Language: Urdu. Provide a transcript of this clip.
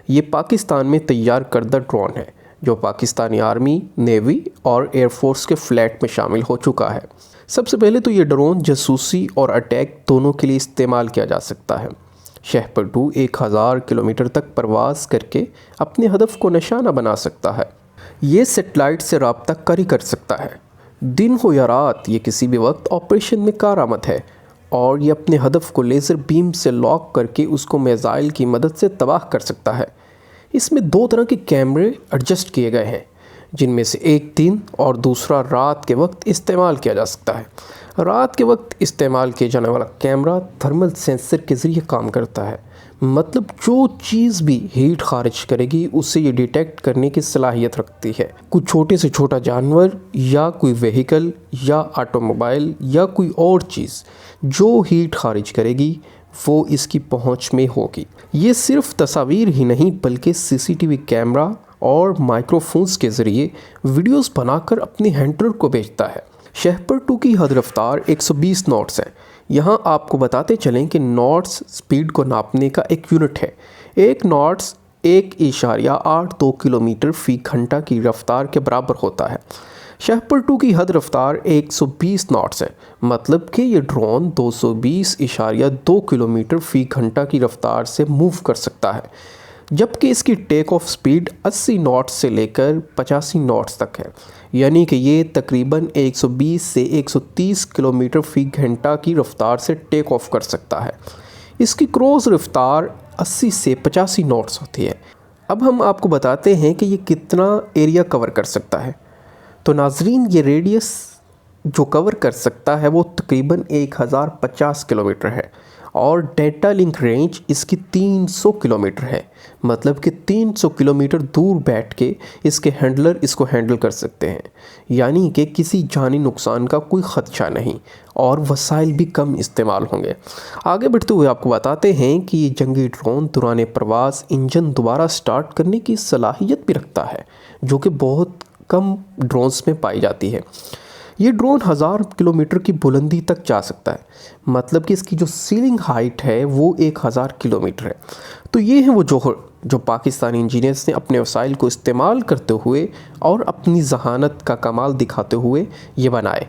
یہ پاکستان میں تیار کردہ ڈرون ہے جو پاکستانی آرمی، نیوی اور ایئر فورس کے فلیٹ میں شامل ہو چکا ہے۔ سب سے پہلے تو یہ ڈرون جاسوسی اور اٹیک دونوں کے لیے استعمال کیا جا سکتا ہے۔ شہپر 2 1000 کلومیٹر تک پرواز کر کے اپنے ہدف کو نشانہ بنا سکتا ہے۔ یہ سیٹلائٹ سے رابطہ کاری کر سکتا ہے۔ دن ہو یا رات، یہ کسی بھی وقت آپریشن میں کارآمد ہے، اور یہ اپنے ہدف کو لیزر بیم سے لاک کر کے اس کو میزائل کی مدد سے تباہ کر سکتا ہے۔ اس میں 2 طرح کے کیمرے ایڈجسٹ کیے گئے ہیں، جن میں سے ایک دن اور دوسرا رات کے وقت استعمال کیا جا سکتا ہے۔ رات کے وقت استعمال کیے جانے والا کیمرہ تھرمل سینسر کے ذریعے کام کرتا ہے، مطلب جو چیز بھی ہیٹ خارج کرے گی اسے یہ ڈیٹیکٹ کرنے کی صلاحیت رکھتی ہے۔ کوئی چھوٹے سے چھوٹا جانور یا کوئی وہیکل یا آٹو موبائل یا کوئی اور چیز جو ہیٹ خارج کرے گی وہ اس کی پہنچ میں ہوگی۔ یہ صرف تصاویر ہی نہیں بلکہ CCTV کیمرہ اور مائکرو فونز کے ذریعے ویڈیوز بنا کر اپنے ہینڈلر کو بھیجتا ہے۔ شہپر 2 کی حد رفتار 120 ناٹس ہے۔ یہاں آپ کو بتاتے چلیں کہ ناٹس سپیڈ کو ناپنے کا ایک یونٹ ہے۔ ایک ناٹس 1.82 کلومیٹر فی گھنٹہ کی رفتار کے برابر ہوتا ہے۔ شہپر 2 کی حد رفتار 120 ناٹس ہے، مطلب کہ یہ ڈرون 220.2 کلومیٹر فی گھنٹہ کی رفتار سے موو کر سکتا ہے، جبکہ اس کی ٹیک آف سپیڈ 80 ناٹس سے لے کر 85 ناٹس تک ہے، یعنی کہ یہ تقریباً 120 سے 130 کلومیٹر فی گھنٹہ کی رفتار سے ٹیک آف کر سکتا ہے۔ اس کی کروز رفتار 80 سے 85 ناٹس ہوتی ہے۔ اب ہم آپ کو بتاتے ہیں کہ یہ کتنا ایریا کور کر سکتا ہے۔ تو ناظرین، یہ ریڈیس جو کور کر سکتا ہے وہ تقریباً 1050 کلومیٹر ہے، اور ڈیٹا لنک رینج اس کی 300 کلومیٹر ہے، مطلب کہ 300 کلومیٹر دور بیٹھ کے اس کے ہینڈلر اس کو ہینڈل کر سکتے ہیں، یعنی کہ کسی جانی نقصان کا کوئی خدشہ نہیں، اور وسائل بھی کم استعمال ہوں گے۔ آگے بڑھتے ہوئے آپ کو بتاتے ہیں کہ یہ جنگی ڈرون دوران پرواز انجن دوبارہ سٹارٹ کرنے کی صلاحیت بھی رکھتا ہے، جو کہ بہت کم ڈرونز میں پائی جاتی ہے۔ یہ ڈرون 1000 کلومیٹر کی بلندی تک جا سکتا ہے، مطلب کہ اس کی جو سیلنگ ہائٹ ہے وہ 1000 کلومیٹر ہے۔ تو یہ ہیں وہ جوہر جو پاکستانی انجینئرز نے اپنے وسائل کو استعمال کرتے ہوئے اور اپنی ذہانت کا کمال دکھاتے ہوئے یہ بنائے۔